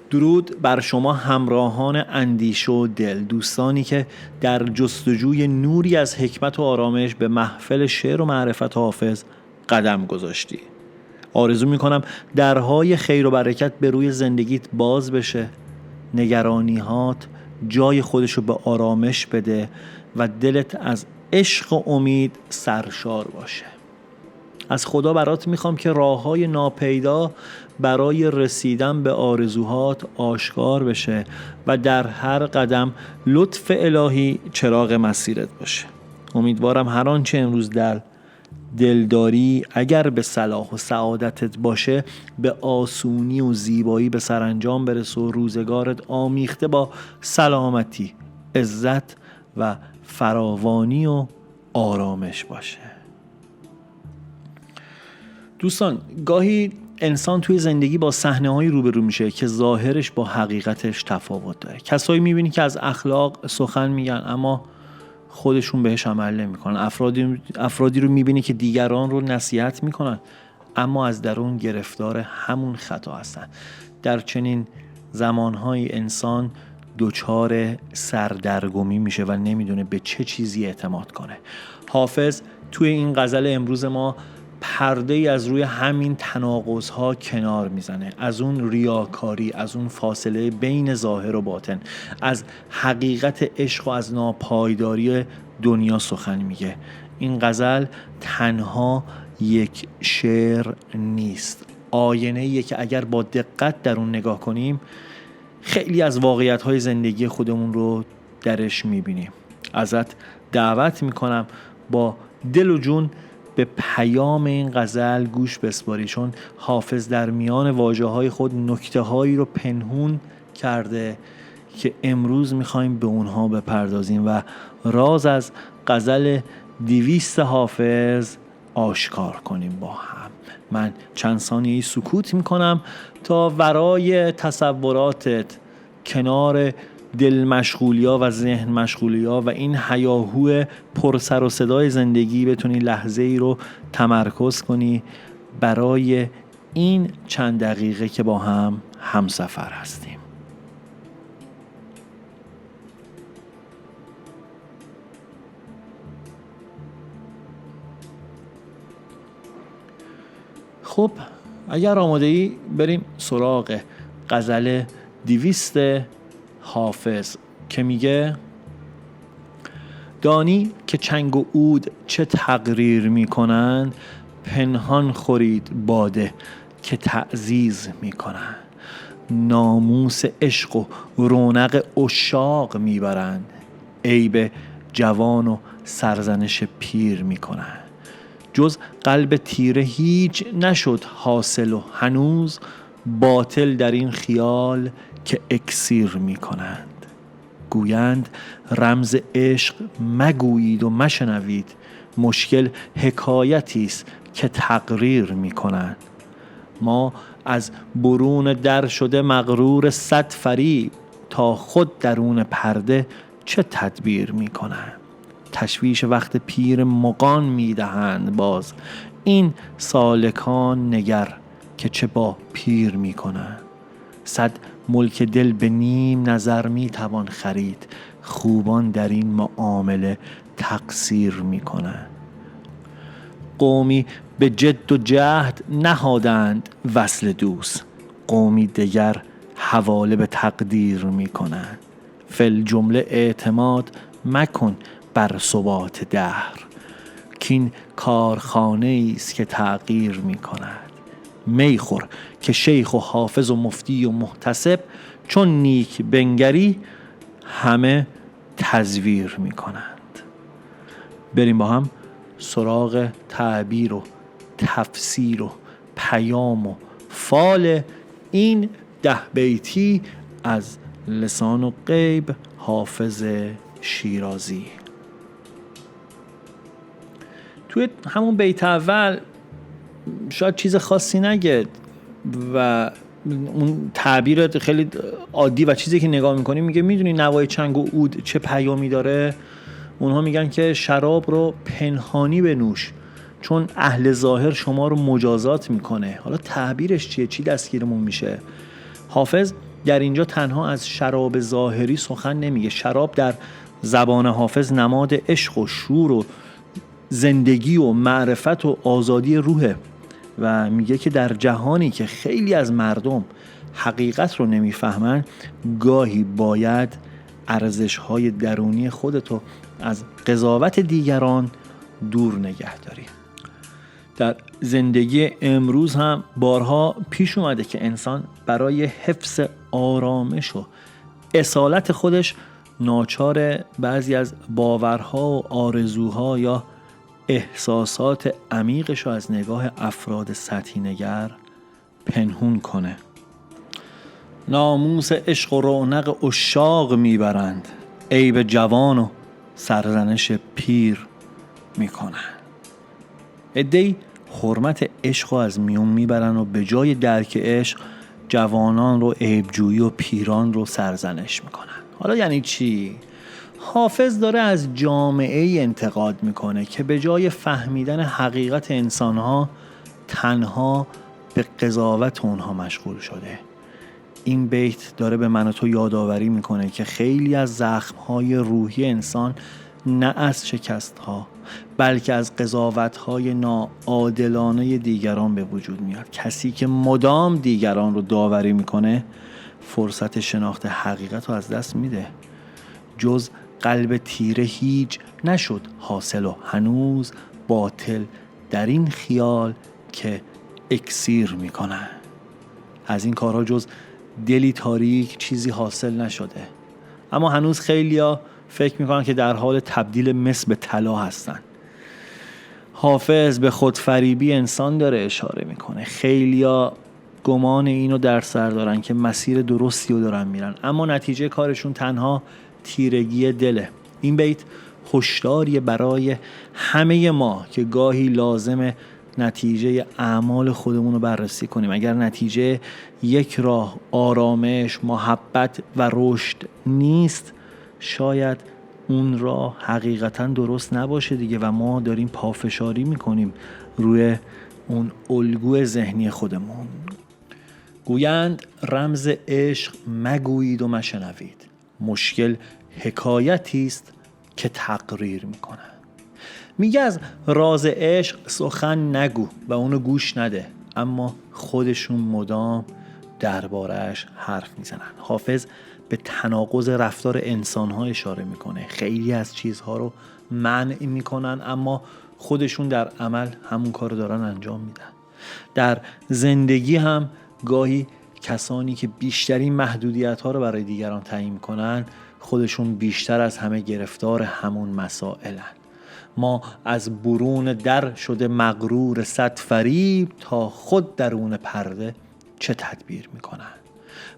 درود بر شما همراهان اندیشه و دل، دوستانی که در جستجوی نوری از حکمت و آرامش به محفل شعر و معرفت حافظ قدم گذاشتی. آرزو میکنم درهای خیر و برکت به روی زندگیت باز بشه، نگرانیهات جای خودشو به آرامش بده و دلت از عشق و امید سرشار باشه. از خدا برات میخوام که راههای ناپیدا برای رسیدن به آرزوهات آشکار بشه و در هر قدم لطف الهی چراغ مسیرت باشه. امیدوارم هر آنچه امروز در دلداری اگر به صلاح و سعادتت باشه به آسونی و زیبایی به سرانجام برسه و روزگارت آمیخته با سلامتی، عزت و فراوانی و آرامش باشه. دوستان، گاهی انسان توی زندگی با صحنه‌هایی روبرو میشه که ظاهرش با حقیقتش تفاوت داره. کسایی میبینی که از اخلاق سخن میگن اما خودشون بهش عمل نمیکنن. افرادی رو میبینی که دیگران رو نصیحت میکنن اما از درون گرفتار همون خطا هستن. در چنین زمانهای انسان دچار سردرگمی میشه و نمیدونه به چه چیزی اعتماد کنه. حافظ توی این غزل امروز ما پرده ای از روی همین تناقض‌ها کنار میزنه، از اون ریاکاری، از اون فاصله بین ظاهر و باطن، از حقیقت عشق و از ناپایداری دنیا سخن میگه. این غزل تنها یک شعر نیست، آینه‌ایه که اگر با دقت در اون نگاه کنیم خیلی از واقعیت‌های زندگی خودمون رو درش میبینیم. ازت دعوت میکنم با دل و جون به پیام این غزل گوش بسپاری، چون حافظ در میان واژه‌های خود نکته‌هایی رو پنهون کرده که امروز می‌خوایم به اونها بپردازیم و راز از غزل 200 حافظ آشکار کنیم با هم. من چند ثانیه سکوت می‌کنم تا ورای تصوراتت کنار دل مشغولیا و ذهن مشغولیا و این هیاهو پر سر و صدای زندگی بتونی لحظه ای رو تمرکز کنی برای این چند دقیقه که با هم همسفر هستیم. خب اگر آماده ای بریم سراغ غزل 200 حافظ که میگه: دانی که چنگ و عود چه تقریر میکنند، پنهان خورید باده که تعزیز میکنند. ناموس عشق و رونق عشاق میبرند، عیب جوان و سرزنش پیر میکنند. جز قلب تیره هیچ نشد حاصل و هنوز باطل در این خیال که اکسیر می کنند. گویند رمز عشق مگویید و مشنوید، مشکل حکایتی است که تقریر می کنند. ما از برون در شده مغرور 100 فریب، تا خود درون پرده چه تدبیر می کنند. تشویش وقت پیر مغان می دهند باز، این سالکان نگر که چه با پیر می کنند. 100 ملک دل به نیم نظر می توان خرید، خوبان در این معامله تقصیر می کنند. قومی به جد و جهد نهادند وصل دوست، قومی دیگر حواله به تقدیر می کنند. فل جمله اعتماد مکن بر ثبات دهر، کین کارخانه است که تغییر می کند. میخور که شیخ و حافظ و مفتی و محتسب، چون نیک بنگری همه تزویر می کنند. بریم با هم سراغ تعبیر و تفسیر و پیام و فال این 10 بیتی از لسان و غیب حافظ شیرازی. توی همون بیت اول شاید چیز خاصی نگه و اون تعبیر خیلی عادی و چیزی که نگاه میکنی میگه میدونی نوای چنگ و عود چه پیامی داره؟ اونها میگن که شراب رو پنهانی بنوش چون اهل ظاهر شما رو مجازات میکنه. حالا تعبیرش چیه؟ چی دستگیرمون میشه؟ حافظ در اینجا تنها از شراب ظاهری سخن نمیگه. شراب در زبان حافظ نماد عشق و شور و زندگی و معرفت و آزادی روحه و میگه که در جهانی که خیلی از مردم حقیقت رو نمیفهمن، گاهی باید ارزش‌های درونی خودتو از قضاوت دیگران دور نگه داری. در زندگی امروز هم بارها پیش اومده که انسان برای حفظ آرامش و اصالت خودش ناچار بعضی از باورها و آرزوها یا احساسات عمیقش رو از نگاه افراد سطحی نگر پنهون کنه. ناموس عشق و رونق عشاق میبرند، عیب جوان و سرزنش پیر میکنن. عده‌ای حرمت عشق رو از میون میبرن و به جای درک عشق جوانان رو عیبجویی و پیران رو سرزنش میکنن. حالا یعنی چی؟ حافظ داره از جامعه انتقاد میکنه که به جای فهمیدن حقیقت انسانها تنها به قضاوت اونها مشغول شده. این بیت داره به من و تو یادآوری میکنه که خیلی از زخمهای روحی انسان نه از شکستها بلکه از قضاوتهای ناعادلانه دیگران به وجود میاد. کسی که مدام دیگران رو داوری میکنه فرصت شناخت حقیقت رو از دست میده. جز قلب تیره هیچ نشد حاصل و هنوز باطل در این خیال که اکسیر میکنن. از این کارها جز دلی تاریک چیزی حاصل نشده، اما هنوز خیلیا فکر میکنن که در حال تبدیل مس به طلا هستن. حافظ به خودفریبی انسان داره اشاره میکنه. خیلیا گمان اینو در سر دارن که مسیر درستی رو دارن میرن، اما نتیجه کارشون تنها تیرگی دله. این بیت هشداریه برای همه ما که گاهی لازمه نتیجه اعمال خودمون رو بررسی کنیم. اگر نتیجه یک راه آرامش، محبت و رشد نیست، شاید اون راه حقیقتا درست نباشه دیگه و ما داریم پافشاری میکنیم روی اون الگوی ذهنی خودمون. گویند رمز عشق مگویید و مشنوید، مشکل حکایتی است که تقریر میکنه. میگه از راز عشق سخن نگو و اونو گوش نده، اما خودشون مدام درباره‌اش حرف میزنن. حافظ به تناقض رفتار انسان‌ها اشاره میکنه. خیلی از چیزها رو منع میکنن اما خودشون در عمل همون کار رو دارن انجام میدن. در زندگی هم گاهی کسانی که بیشترین محدودیت‌ها رو برای دیگران تعیین میکنن خودشون بیشتر از همه گرفتار همون مسائلن. ما از برون در شده مغرور صد فریب، تا خود درون پرده چه تدبیر میکنن.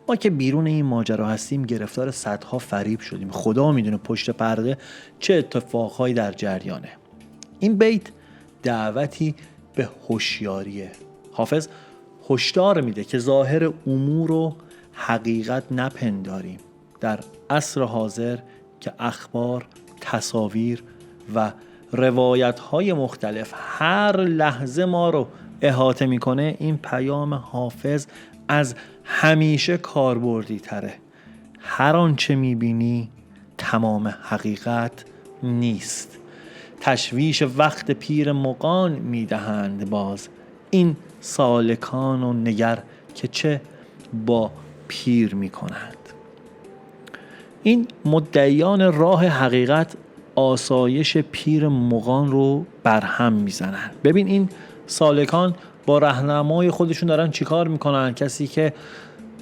ما که بیرون این ماجرا هستیم گرفتار صدها فریب شدیم. خدا میدونه پشت پرده چه اتفاقهایی در جریانه. این بیت دعوتی به هوشیاریه. حافظ هشدار میده که ظاهر امور رو حقیقت نپنداریم. در عصر حاضر که اخبار، تصاویر و روایت‌های مختلف هر لحظه ما رو احاطه میکنه، این پیام حافظ از همیشه کاربردی تره. هر آنچه میبینی تمام حقیقت نیست. تشویش وقت پیر مغان میدهند باز، این سالکان و نگر که چه با پیر میکنند. این مدعیان راه حقیقت آسایش پیر مغان رو برهم میزنن. ببین این سالکان با راهنمای خودشون دارن چیکار میکنن؟ کسی که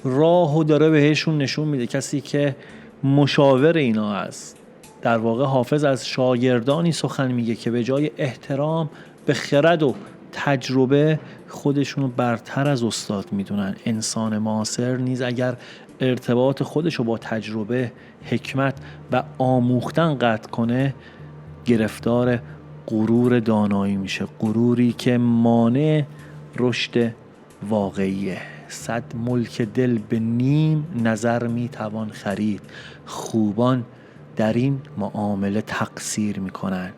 راهو داره بهشون نشون میده، کسی که مشاور اینا هست. در واقع حافظ از شاگردانی سخن میگه که به جای احترام به خرد و تجربه خودشونو برتر از استاد میدونن. انسان معاصر نیز اگر ارتباط خودشو با تجربه، حکمت و آموختن قطع کنه گرفتار غرور دانایی میشه، غروری که مانع رشد واقعیه. صد ملک دل به نیم نظر میتوان خرید، خوبان در این معامله تقصیر میکنن.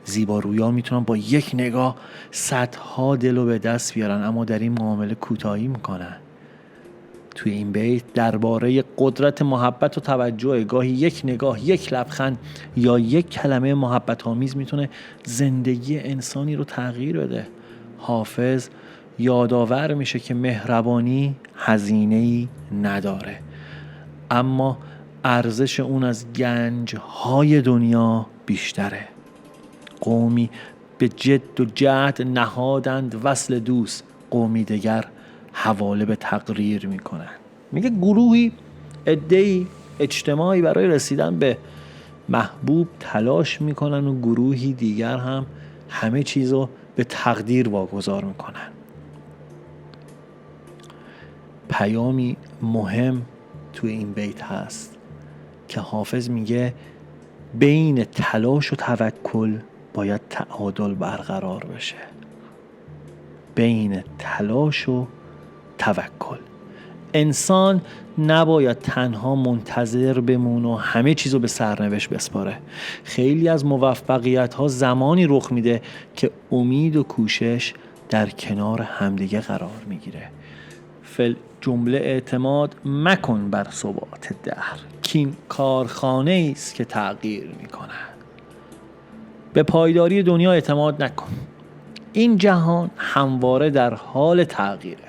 زیبارویا میتونن با یک نگاه صدها دل رو به دست بیارن، اما در این معامله کوتاهی میکنن. توی این بیت درباره قدرت محبت و توجه. گاهی یک نگاه، یک لبخند یا یک کلمه محبت آمیز میتونه زندگی انسانی رو تغییر بده. حافظ یادآور میشه که مهربانی هزینه‌ای نداره، اما ارزش اون از گنج‌های دنیا بیشتره. قومی به جد و جهد نهادند وصل دوست، قومی دگر حواله به تقریر میکنن. میگه گروهی، عده‌ای، اجتماعی برای رسیدن به محبوب تلاش میکنن و گروهی دیگر هم همه چیزو به تقدیر واگذار میکنن. پیامی مهم توی این بیت هست که حافظ میگه بین تلاش و توکل باید تعادل برقرار بشه. بین تلاش و توکل. انسان نباید تنها منتظر بمونه و همه چیزو به سرنوشت بسپاره. خیلی از موفقیت ها زمانی رخ میده که امید و کوشش در کنار همدیگه قرار میگیره. فل جمله اعتماد مکن بر ثبات دهر، کین کارخانه است که تغییر میکنه. به پایداری دنیا اعتماد نکن، این جهان همواره در حال تغییره.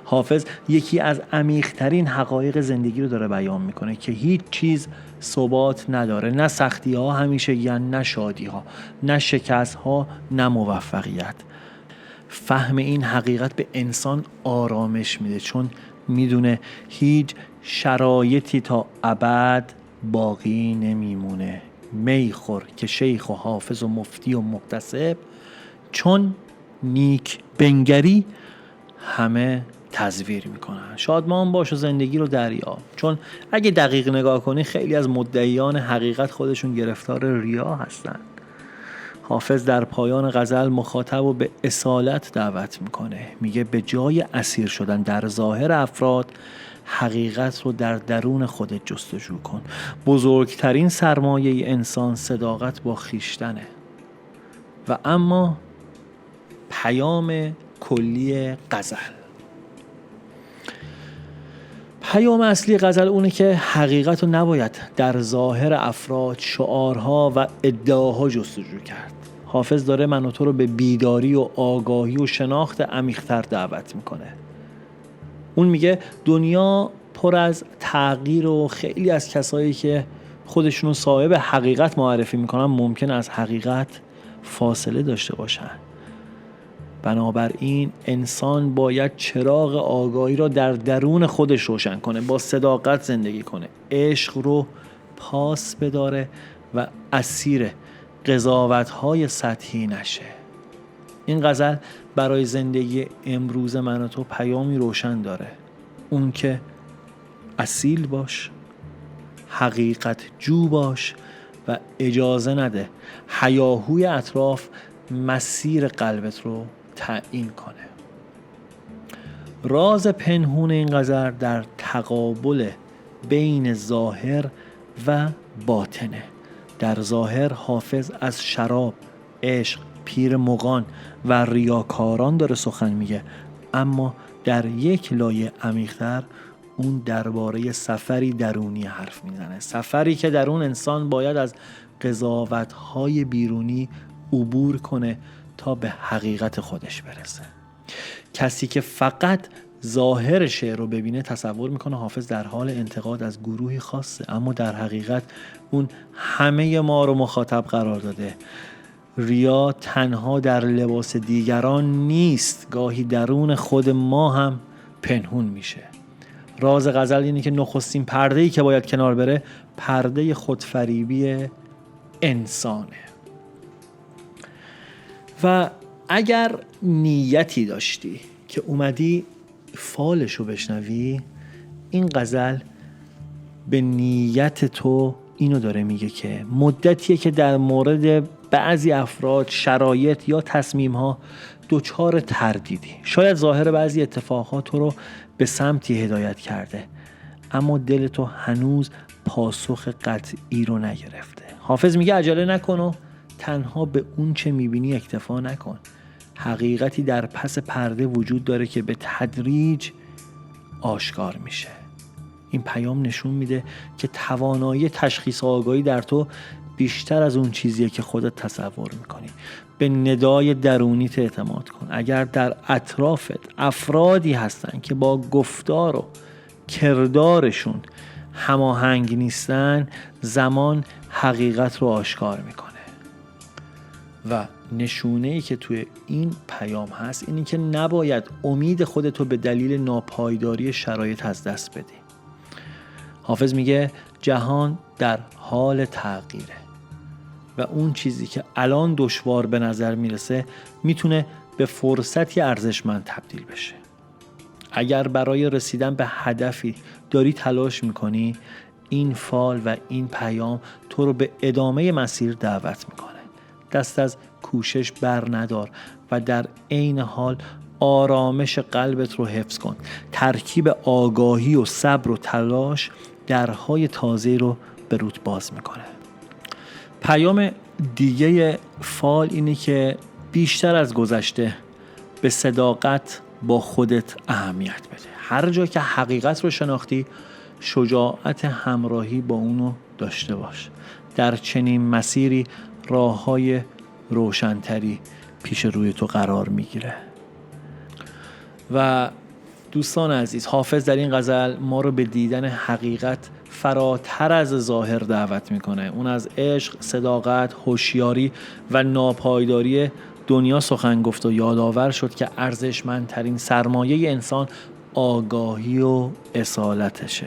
حافظ یکی از عمیق‌ترین حقایق زندگی رو داره بیان میکنه که هیچ چیز ثبات نداره، نه سختی ها همیشه یا نه شادی ها، نه شکست ها نه موفقیت. فهم این حقیقت به انسان آرامش میده، چون میدونه هیچ شرایطی تا ابد باقی نمیمونه. میخور که شیخ و حافظ و مفتی و محتسب، چون نیک بنگری همه تزویر میکنن. شادمان باش و زندگی رو دریاب، چون اگه دقیق نگاه کنی خیلی از مدعیان حقیقت خودشون گرفتار ریا هستن. حافظ در پایان غزل مخاطب رو به اصالت دعوت میکنه. میگه به جای اسیر شدن در ظاهر افراد، حقیقت رو در درون خودت جستجو کن. بزرگترین سرمایه انسان صداقت با خیشتنه. و اما پیام کلی غزل، پیام اصلی غزل اونه که حقیقت رو نباید در ظاهر افراد، شعارها و ادعاها جستجو کرد. حافظ داره من و تو رو به بیداری و آگاهی و شناخت عمیق‌تر دعوت میکنه. اون میگه دنیا پر از تغییر و خیلی از کسایی که خودشونو صاحب حقیقت معرفی میکنن ممکن از حقیقت فاصله داشته باشن. بنابراین انسان باید چراغ آگاهی را در درون خودش روشن کنه، با صداقت زندگی کنه، عشق رو پاس بداره و اسیر قضاوت‌های سطحی نشه. این غزل برای زندگی امروز من و تو پیامی روشن داره، اون که اصیل باش، حقیقت جو باش و اجازه نده هیاهوی اطراف مسیر قلبت رو تعیین کنه. راز پنهون این غزل در تقابل بین ظاهر و باطنه. در ظاهر حافظ از شراب، عشق، پیر مغان و ریاکاران داره سخن میگه، اما در یک لایه عمیق‌تر اون درباره سفری درونی حرف میزنه. سفری که در اون انسان باید از قضاوت‌های بیرونی عبور کنه تا به حقیقت خودش برسه. کسی که فقط ظاهر شعر رو ببینه تصور میکنه حافظ در حال انتقاد از گروهی خاصه، اما در حقیقت اون همه ما رو مخاطب قرار داده. ریا تنها در لباس دیگران نیست، گاهی درون خود ما هم پنهون میشه. راز غزل اینه که نخستین پرده‌ای که باید کنار بره پرده خودفریبی انسانه. و اگر نیتی داشتی که اومدی فالشو بشنوی، این غزل به نیت تو اینو داره میگه که مدتیه که در مورد بعضی افراد، شرایط یا تصمیم‌ها دوچار تردیدی. شاید ظاهر بعضی اتفاقات تو رو به سمتی هدایت کرده، اما دل تو هنوز پاسخ قطعی رو نگرفته. حافظ میگه عجله نکن و تنها به اون چه میبینی اکتفا نکن. حقیقتی در پس پرده وجود داره که به تدریج آشکار میشه. این پیام نشون میده که توانایی تشخیص آگاهی در تو بیشتر از اون چیزیه که خودت تصور میکنی. به ندای درونیت اعتماد کن. اگر در اطرافت افرادی هستن که با گفتار و کردارشون هماهنگ نیستن، زمان حقیقت رو آشکار میکنه. و نشونه‌ای که توی این پیام هست اینی که نباید امید خودتو به دلیل ناپایداری شرایط از دست بدی. حافظ میگه جهان در حال تغییره و اون چیزی که الان دشوار به نظر میرسه میتونه به فرصتی ارزشمند تبدیل بشه. اگر برای رسیدن به هدفی داری تلاش میکنی، این فال و این پیام تو رو به ادامه مسیر دعوت میکنه. دست از کوشش بر ندار و در عین حال آرامش قلبت رو حفظ کن. ترکیب آگاهی و صبر و تلاش درهای تازه رو به روت باز میکنه. پیام دیگه فال اینه که بیشتر از گذشته به صداقت با خودت اهمیت بده. هر جا که حقیقت رو شناختی، شجاعت همراهی با اونو داشته باش. در چنین مسیری راه‌های روشن‌تری پیش روی تو قرار میگیره. و دوستان عزیز، حافظ در این غزل ما رو به دیدن حقیقت فراتر از ظاهر دعوت میکنه. اون از عشق، صداقت، هوشیاری و ناپایداری دنیا سخن گفت و یادآور شد که ارزشمندترین سرمایه انسان آگاهی و اصالتشه.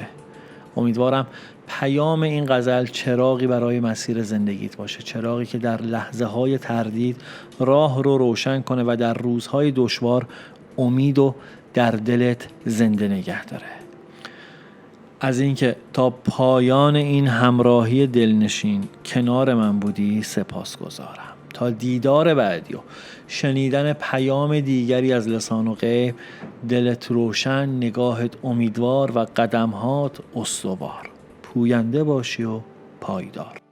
امیدوارم پیام این غزل چراغی برای مسیر زندگیت باشه، چراغی که در لحظه های تردید راه رو روشن کنه و در روزهای دشوار امید و در دلت زنده نگه داره. از اینکه تا پایان این همراهی دلنشین کنار من بودی سپاسگزارم. تا دیدار بعدی و شنیدن پیام دیگری از لسان و غیب، دلت روشن، نگاهت امیدوار و قدمهات استوار. پوینده باشی و پایدار.